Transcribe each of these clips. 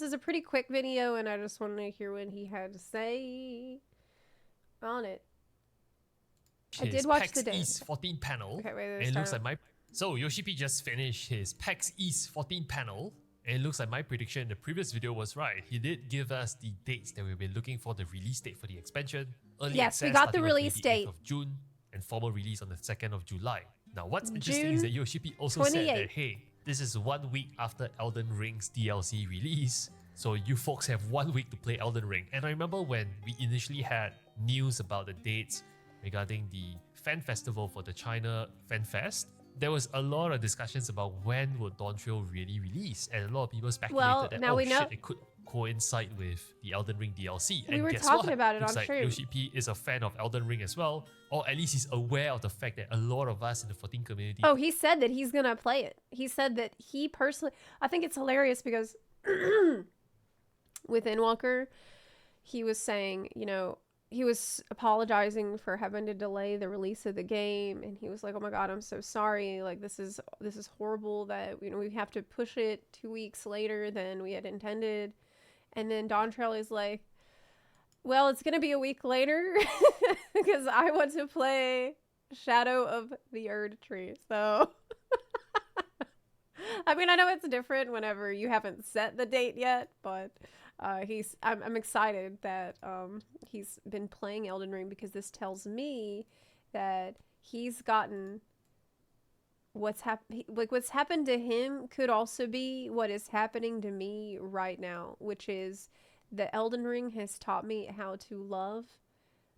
this is a pretty quick video, and I just wanted to hear what he had to say on it. I did watch PAX the demo. East 14 panel. Okay, wait, And it looks like So Yoshi P just finished his PAX East 14 panel. And it looks like my prediction in the previous video was right. He did give us the dates that we've been looking for, the release date for the expansion. Early Yes, we access got the starting on release 28th date. of June and formal release on the 2nd of July. Now what's interesting is that Yoshi P also said 28th. that, hey, this is 1 week after Elden Ring's DLC release. So you folks have 1 week to play Elden Ring. And I remember when we initially had news about the dates regarding the fan festival for the China Fan Fest, there was a lot of discussions about when would Dawntrail really release, and a lot of people speculated that now we know it could coincide with the Elden Ring DLC. We and were guess talking what? about it Looks on like stream. Yoshi P is a fan of Elden Ring as well, or at least he's aware of the fact that a lot of us in the 14 community. Oh, he said that he's gonna play it. He said that he personally. I think it's hilarious because with Endwalker, he was saying, you know, he was apologizing for having to delay the release of the game, and he was like, "Oh my God, I'm so sorry. Like this is horrible that we have to push it 2 weeks later than we had intended." And then Dawntrail is like, "Well, it's gonna be a week later because I want to play Shadow of the Erd Tree." So, I mean, I know it's different whenever you haven't set the date yet, but. I'm excited that he's been playing Elden Ring because this tells me that he's gotten what's happened to him could also be what is happening to me right now, which is that Elden Ring has taught me how to love.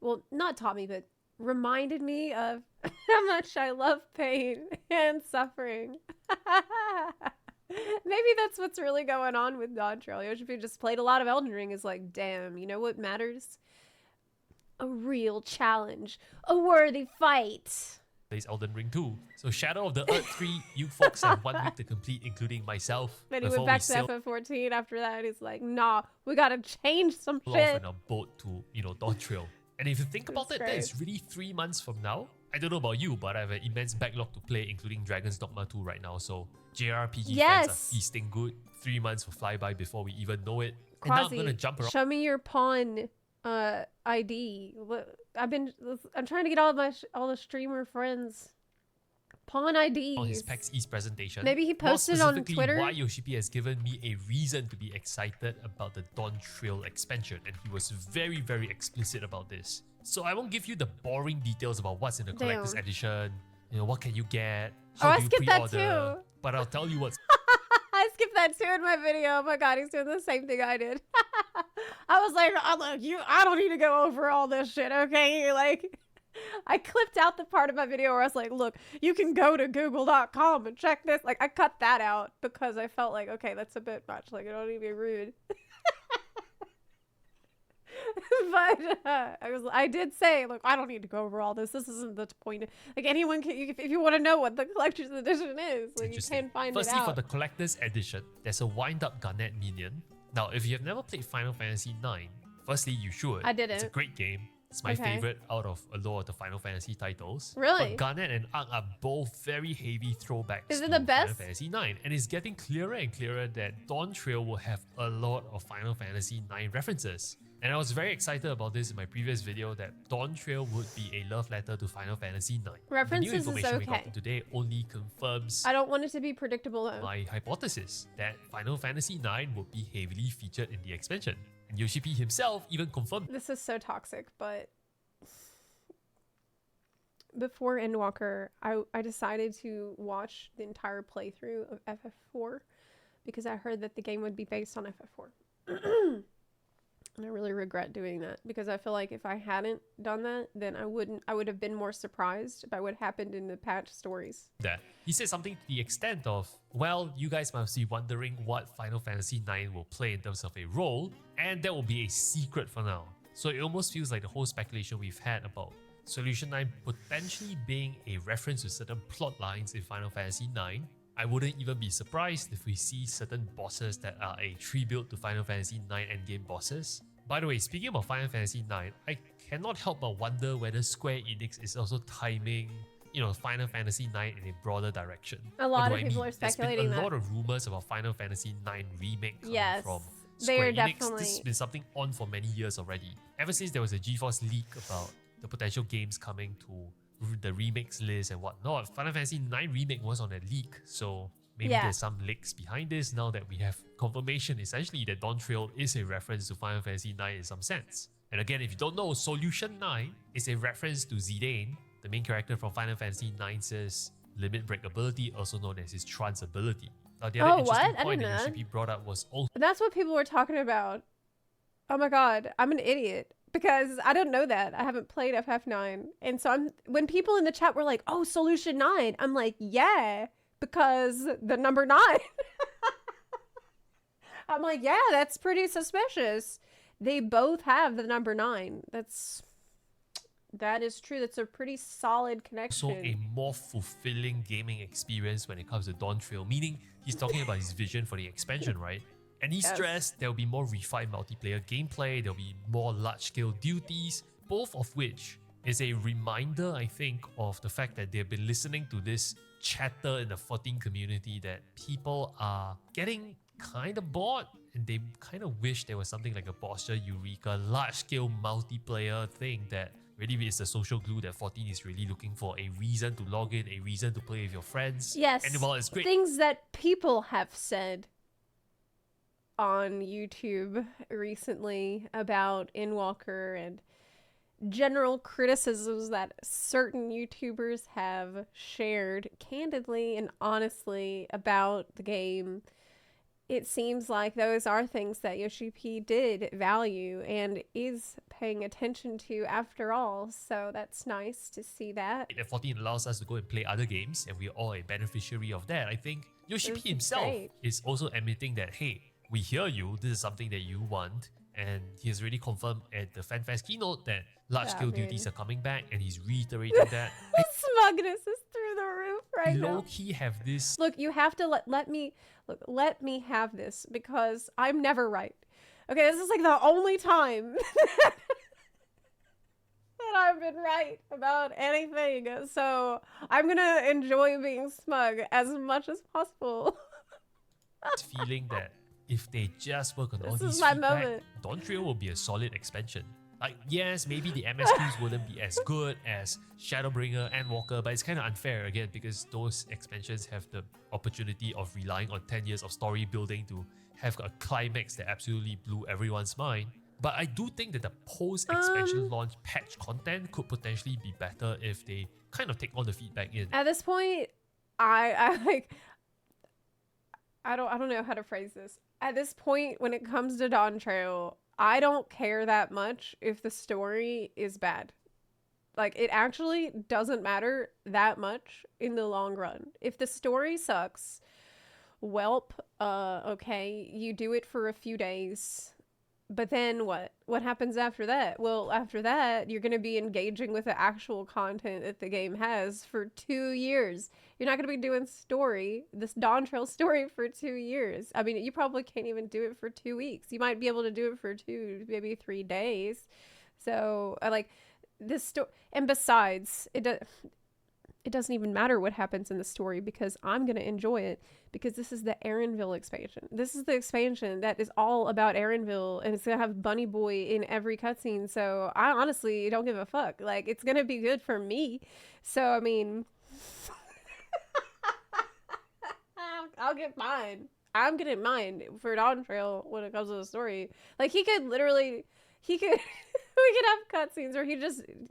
Well, not taught me, but reminded me of how much I love pain and suffering. Maybe that's what's really going on with Dawntrail. Yoshi P just played a lot of Elden Ring. Is like, damn, you know what matters? A real challenge. A worthy fight. Plays Elden Ring 2. So Shadow of the Erd 3, you folks have 1 week to complete, including myself. Then he went back to FF14 after that. He's like, nah, we gotta change some shit. On a boat to, Dawntrail. And if you think about it, that is really 3 months from now. I don't know about you, but I have an immense backlog to play, including Dragon's Dogma 2 right now. So JRPG fans are feasting good. 3 months will fly by before we even know it. Quazii, and now I'm gonna jump around. Show me your pawn ID. I'm trying to get all the streamer friends pawn IDs on his PAX East presentation. Maybe he posted on Twitter. Why Yoshi P has given me a reason to be excited about the Dawntrail expansion, and he was very, very explicit about this. So I won't give you the boring details about what's in the collector's edition. What can you get? How do you pre-order? That too. But I'll tell you what's. I skipped that too in my video. Oh my God, he's doing the same thing I did. I was like, I don't need to go over all this shit, okay? Like, I clipped out the part of my video where I was like, look, you can go to google.com and check this. Like, I cut that out because I felt like, okay, that's a bit much. Like, I don't need to be rude. But I did say, look, I don't need to go over all this. This isn't the point. Like, anyone can, if you want to know what the collector's edition is, like, you can find it out. Firstly, for the collector's edition, there's a wind-up Garnet minion. Now, if you have never played Final Fantasy IX, firstly, you should. I didn't. It's a great game. It's my favorite out of a lot of the Final Fantasy titles. Really? But Garnet and Ark are both very heavy throwbacks to Final Fantasy IX. And it's getting clearer and clearer that Dawntrail will have a lot of Final Fantasy IX references. And I was very excited about this in my previous video that Dawntrail would be a love letter to Final Fantasy IX. References the new information is okay. we got today only confirms I don't want it to be predictable though. My hypothesis that Final Fantasy IX would be heavily featured in the expansion. And Yoshi P himself even confirmed. This is so toxic, but before Endwalker, I decided to watch the entire playthrough of FF4 because I heard that the game would be based on FF4. And I really regret doing that because I feel like if I hadn't done that, then I would have been more surprised by what happened in the patch stories. That he said something to the extent of, well, you guys must be wondering what Final Fantasy IX will play in terms of a role, and that will be a secret for now. So it almost feels like the whole speculation we've had about Solution 9 potentially being a reference to certain plot lines in Final Fantasy IX. I wouldn't even be surprised if we see certain bosses that are a tribute to Final Fantasy IX endgame bosses. By the way, speaking about Final Fantasy IX, I cannot help but wonder whether Square Enix is also timing, Final Fantasy IX in a broader direction. A lot of people are speculating that. There's been a lot of rumors about Final Fantasy IX remake coming from They are Square Enix, definitely. this has been something on for many years already. Ever since there was a GeForce leak about the potential games coming to the remakes list and whatnot, Final Fantasy IX Remake was on a leak, so maybe Yeah. there's some leaks behind this now that we have confirmation essentially that Dawntrail is a reference to Final Fantasy IX in some sense. And again, if you don't know, Solution 9 is a reference to Zidane, the main character from Final Fantasy IX's limit break ability, also known as his trance ability. Now, the other interesting What? I point didn't that know. Yoshi P brought up was also That's what people were talking about. Oh my god, I'm an idiot because I don't know that. I haven't played FF9. And so when people in the chat were like, "Oh, Solution 9." I'm like, "Yeah, because the number 9." I'm like, "Yeah, that's pretty suspicious." They both have the number 9. That is true. That's a pretty solid connection. a more fulfilling gaming experience when it comes to Dawntrail, meaning he's talking about his vision for the expansion, right? And he stressed there'll be more refined multiplayer gameplay, there'll be more large-scale duties, both of which is a reminder, I think, of the fact that they've been listening to this chatter in the 14 community that people are getting kind of bored and they kind of wish there was something like a Bossa Eureka large-scale multiplayer thing that really is the social glue that 14 is really looking for, a reason to log in, a reason to play with your friends. Yes. And while it's great, things that people have said on YouTube recently about Endwalker and general criticisms that certain YouTubers have shared candidly and honestly about the game, it seems like those are things that Yoshi P did value and is paying attention to after all. So that's nice to see that. If 14 allows us to go and play other games and we're all a beneficiary of that, I think Yoshi This P is himself great. is also admitting that, hey, we hear you, this is something that you want, and he has really confirmed at the FanFest keynote that large-scale duties are coming back, and he's reiterating that. The smugness is through the roof right now. Low-key have this... Look, you have to let me have this because I'm never right. Okay, this is like the only time that I've been right about anything. So I'm gonna enjoy being smug as much as possible. feeling that if they just work on all This is these my feedback, moment. Dawntrail will be a solid expansion. Like, yes, maybe the MSQs wouldn't be as good as Shadowbringer and Walker, but it's kind of unfair again because those expansions have the opportunity of relying on 10 years of story building to have a climax that absolutely blew everyone's mind. But I do think that the post-expansion launch patch content could potentially be better if they kind of take all the feedback in. At this point, I don't know how to phrase this. At this point, when it comes to Dawntrail, I don't care that much if the story is bad. Like, it actually doesn't matter that much in the long run. If the story sucks, welp, okay, you do it for a few days. But then what? What happens after that? Well, after that, you're going to be engaging with the actual content that the game has for 2 years. You're not going to be doing this Dawntrail story for 2 years. I mean, you probably can't even do it for 2 weeks. You might be able to do it for 2, maybe 3 days. So, like, this story... And besides, it doesn't even matter what happens in the story because I'm going to enjoy it because this is the Erinville expansion. This is the expansion that is all about Erinville and it's going to have Bunny Boy in every cutscene. So I honestly don't give a fuck. Like, it's going to be good for me. So, I mean, I'll get mine. I'm getting mine for Dawntrail when it comes to the story. Like, we could have cutscenes where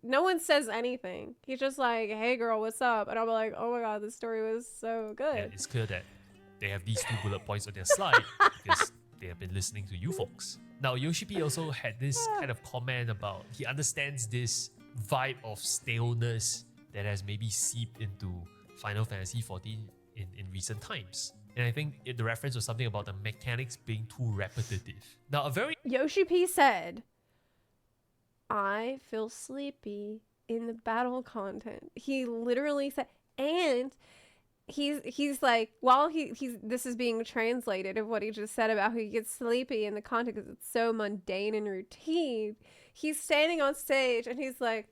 no one says anything. He's just like, hey girl, what's up? And I'll be like, oh my god, this story was so good. And it's clear that they have these 2 bullet points on their slide because they have been listening to you folks. Now, Yoshi P also had this kind of comment about he understands this vibe of staleness that has maybe seeped into Final Fantasy XIV in recent times. And I think the reference was something about the mechanics being too repetitive. Now, Yoshi P said, I feel sleepy in the battle content. He literally said, and he's like, while this is being translated of what he just said about how he gets sleepy in the content because it's so mundane and routine. He's standing on stage and he's like,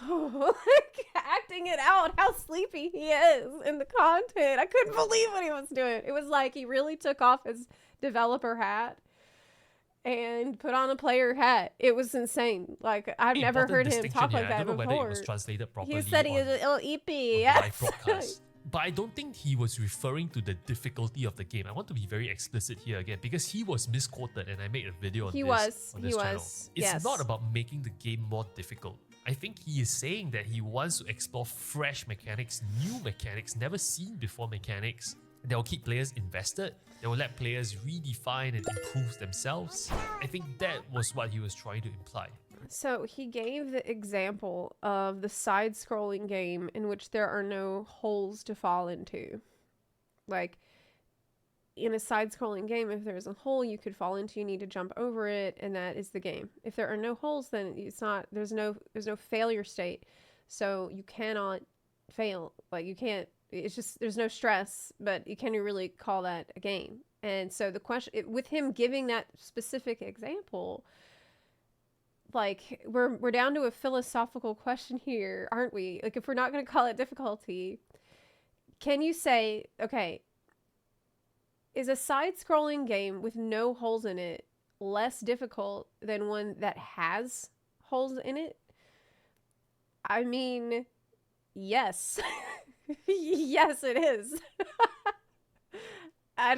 like acting it out how sleepy he is in the content. I couldn't believe what he was doing. It was like he really took off his developer hat and put on a player hat. It was insane. Like, I've never Important heard him distinction talk here. like I that don't know before. whether it was translated properly. He said he on, was a little on eepy. the live broadcast. But I don't think he was referring to the difficulty of the game. I want to be very explicit here again because he was misquoted and I made a video on this channel. It's not about making the game more difficult. I think he is saying that he wants to explore fresh mechanics, new mechanics, never seen before mechanics that will keep players invested, that will let players redefine and improve themselves. I think that was what he was trying to imply. So he gave the example of the side-scrolling game in which there are no holes to fall into. Like, in a side-scrolling game, if there's a hole you could fall into, you need to jump over it, and that is the game. If there are no holes, then it's not. There's no failure state, so you cannot fail. Like, you can't. It's just there's no stress, but you can't really call that a game. And so the question with him giving that specific example, like we're down to a philosophical question here, aren't we? Like, if we're not going to call it difficulty, can you say, okay, is a side-scrolling game with no holes in it less difficult than one that has holes in it? I mean, yes. Yes, it is. I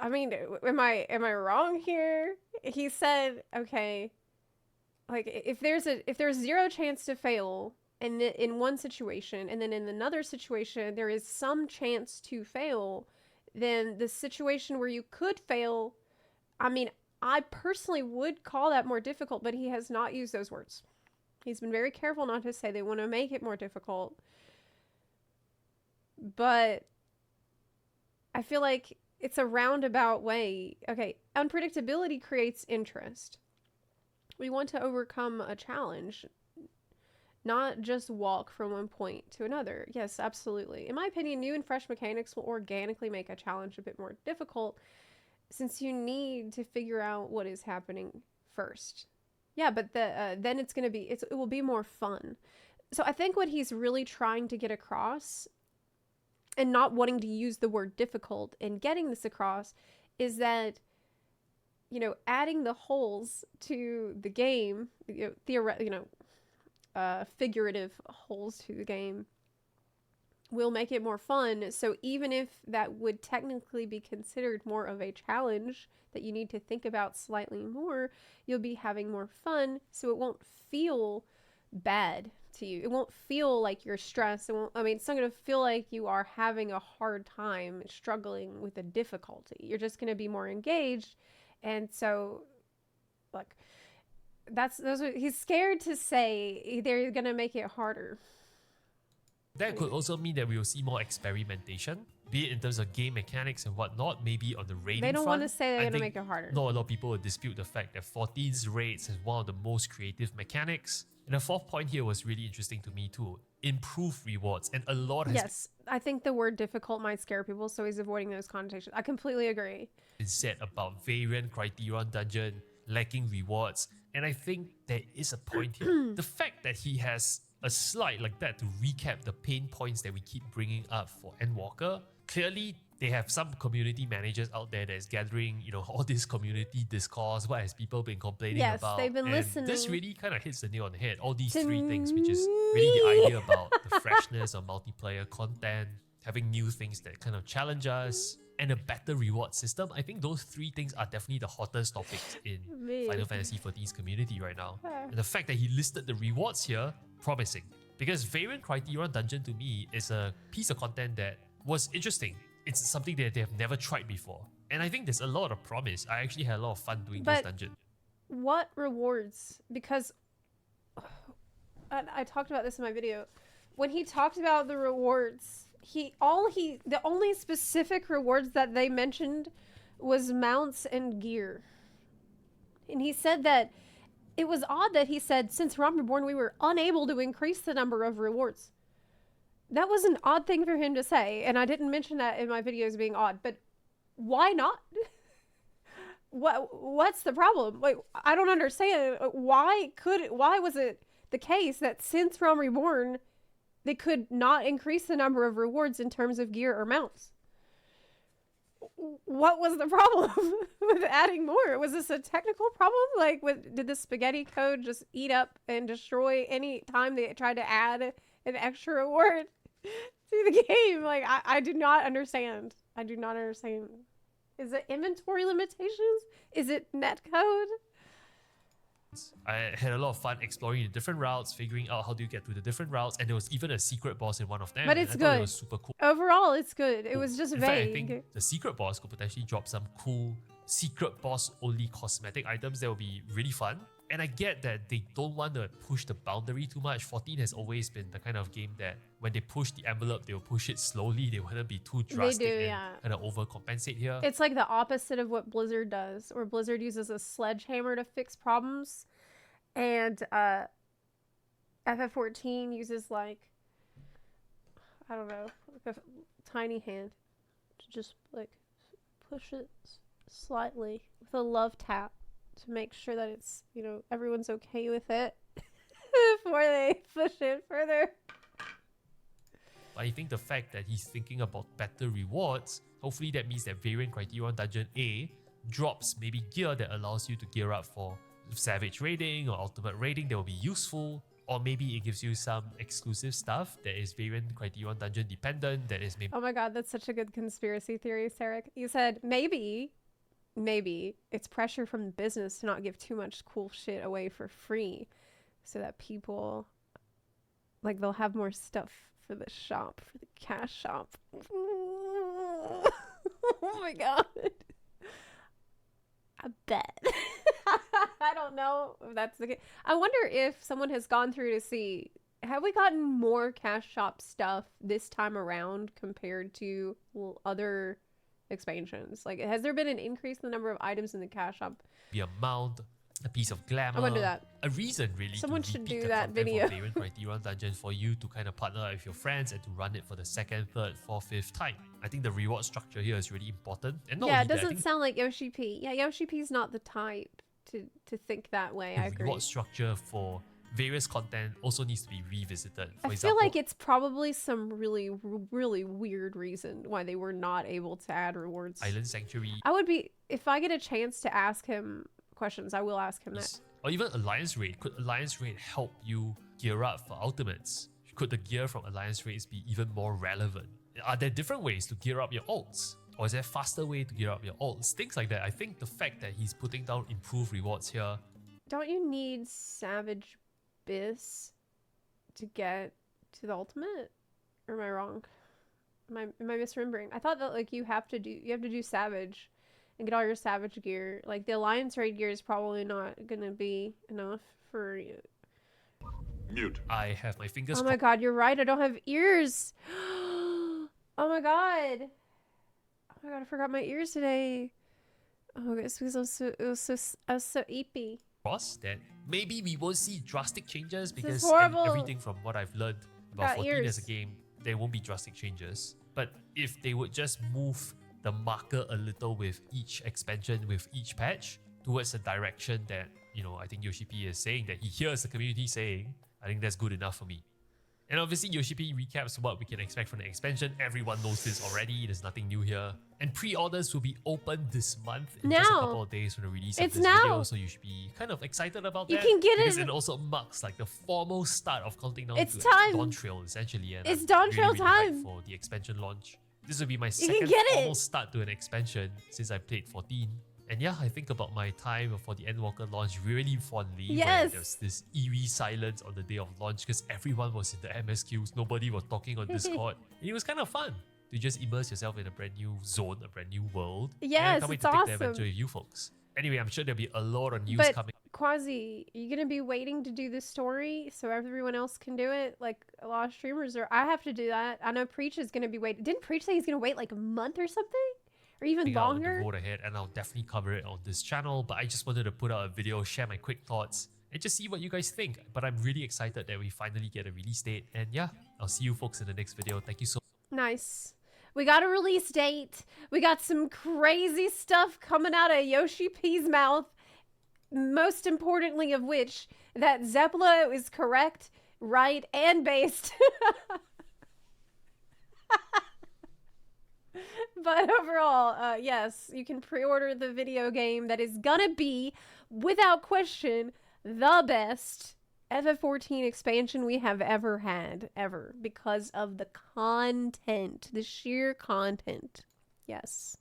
mean, am I wrong here? He said, okay, like if there's zero chance to fail in one situation, and then in another situation there is some chance to fail, then the situation where you could fail, I mean, I personally would call that more difficult, but he has not used those words. He's been very careful not to say they want to make it more difficult. But I feel like it's a roundabout way. Okay, unpredictability creates interest. We want to overcome a challenge, not just walk from one point to another. Yes, absolutely. In my opinion, new and fresh mechanics will organically make a challenge a bit more difficult, since you need to figure out what is happening first. Yeah, but then it will be more fun. So I think what he's really trying to get across, and not wanting to use the word difficult and getting this across, is that, you know, adding the holes to the game, figurative holes to the game, will make it more fun. So even if that would technically be considered more of a challenge that you need to think about slightly more, you'll be having more fun, so it won't feel bad to you. It won't feel like you're stressed. It's not going to feel like you are having a hard time struggling with a difficulty. You're just going to be more engaged. And so, like, he's scared to say they're going to make it harder. That could also mean that we will see more experimentation, be it in terms of game mechanics and whatnot, maybe on the raiding front. They don't want to say they're going to make it harder. Not a lot of people would dispute the fact that 14's raids is one of the most creative mechanics. And the fourth point here was really interesting to me too. Improve rewards. And a lot has Yes, I think the word difficult might scare people, so he's avoiding those connotations. I completely agree. been said about variant Criterion Dungeon lacking rewards. And I think there is a point here. The fact that he has a slide like that to recap the pain points that we keep bringing up for Endwalker, clearly they have some community managers out there that is gathering, all this community discourse. What has people been complaining about? Yes, they've been listening. This really kind of hits the nail on the head. All these three things, which is really the idea about the freshness of multiplayer content, having new things that kind of challenge us, and a better reward system. I think those three things are definitely the hottest topics in Final Fantasy XIV's community right now. And the fact that he listed the rewards here, promising. Because Variant Criterion Dungeon to me is a piece of content that was interesting. It's something that they have never tried before. And I think there's a lot of promise. I actually had a lot of fun doing this dungeon. What rewards? Because I talked about this in my video. When he talked about the rewards, the only specific rewards that they mentioned was mounts and gear. And he said that it was odd that he said, since Realm Reborn, we were unable to increase the number of rewards. That was an odd thing for him to say, and I didn't mention that in my videos being odd, but why not? What's the problem? Like, I don't understand. Why was it the case that since Realm Reborn, they could not increase the number of rewards in terms of gear or mounts. What was the problem with adding more? Was this a technical problem? Like, did the spaghetti code just eat up and destroy any time they tried to add an extra reward to the game? Like, I do not understand. I do not understand. Is it inventory limitations? Is it netcode? I had a lot of fun exploring the different routes, figuring out how do you get to the different routes, and there was even a secret boss in one of them. But it's I good. thought it was super cool. Overall, it's good. It was just in vague. fact, I think the secret boss could potentially drop some cool secret boss only cosmetic items that will be really fun. And I get that they don't want to push the boundary too much. 14 has always been the kind of game that when they push the envelope, they'll push it slowly. They wouldn't be too drastic and kind of overcompensate here. It's like the opposite of what Blizzard does, where Blizzard uses a sledgehammer to fix problems. And FF14 uses like, I don't know, like a tiny hand to just like push it slightly with a love tap to make sure that it's, you know, everyone's okay with it before they push it further. But I think the fact that he's thinking about better rewards, hopefully that means that Variant Criterion Dungeon A drops maybe gear that allows you to gear up for Savage raiding or Ultimate raiding that will be useful, or maybe it gives you some exclusive stuff that is Variant Criterion Dungeon dependent, that is maybe... Oh my god, that's such a good conspiracy theory, Sarek. You said maybe it's pressure from the business to not give too much cool shit away for free so that people, like, they'll have more stuff for the shop, for the cash shop. Oh my god. I bet. I don't know if that's the case. I wonder if someone has gone through to see, have we gotten more cash shop stuff this time around compared to other expansions? Like, has there been an increase in the number of items in the cash shop? The amount, a piece of glamour. I wonder that. A reason, really. Someone to should repeat do the that content video. For Variant Criterion Dungeon for you to kind of partner up with your friends and to run it for the second, third, fourth, fifth time. I think the reward structure here is really important. And not yeah, it only that, doesn't sound like Yoshi P. Yeah, Yoshi P's not the type to think that way. I agree. The reward structure for various content also needs to be revisited. For I example, feel like it's probably some really, really weird reason why they were not able to add rewards. Island Sanctuary. I would be, if I get a chance to ask him questions, I will ask him that. Or even Alliance Raid. Could Alliance Raid help you gear up for ultimates? Could the gear from Alliance Raids be even more relevant? Are there different ways to gear up your ults? Or is there a faster way to gear up your ults? Things like that. I think the fact that he's putting down improved rewards here. Don't you need Savage Biss to get to the ultimate? Or am I wrong? Am I misremembering? I thought that like you have to do Savage and get all your Savage gear. Like the Alliance Raid gear is probably not gonna be enough for you. Mute. I have my fingers. Oh my god, you're right. I don't have ears. Oh my god. Oh my god, I forgot my ears today. Oh my god, it's because I was so eepy. That maybe we won't see drastic changes because everything from what I've learned about 14 as a game, there won't be drastic changes. But if they would just move the marker a little with each expansion, with each patch, towards the direction that, you know, I think Yoshi P is saying, that he hears the community saying, I think that's good enough for me. And obviously Yoshi P recaps what we can expect from the expansion. Everyone knows this already, there's nothing new here. And pre-orders will be open this month in just a couple of days from the release of this video, so you should be kind of excited about that. You can get because it. It also marks like the formal start of counting down It's to time. Dawntrail essentially. And It's I'm Dawntrail really time. hyped for the expansion launch. This will be my You second get it. formal start to an expansion since I played 14. And yeah, I think about my time for the Endwalker launch really fondly. Yes. Where there was this eerie silence on the day of launch because everyone was in the MSQs, nobody was talking on Discord. And it was kind of fun to just immerse yourself in a brand new zone, a brand new world. Yes, and I can't wait it's to take the awesome. adventure with you folks. Anyway, I'm sure there'll be a lot of news But coming. Quazii, are you gonna be waiting to do the story so everyone else can do it? Like a lot of streamers are. I have to do that. I know Preach is gonna be waiting. Didn't Preach say he's gonna wait like a month or something? Or even Out on longer? the road ahead, and I'll definitely cover it on this channel. But I just wanted to put out a video, share my quick thoughts, and just see what you guys think. But I'm really excited that we finally get a release date. And yeah, I'll see you folks in the next video. Thank you so much. Nice. We got a release date. We got some crazy stuff coming out of Yoshi P's mouth. Most importantly of which, that Zepla is correct, right, and based. But overall, yes, you can pre-order the video game that is gonna be, without question, the best FF14 expansion we have ever had, ever, because of the content, the sheer content. Yes.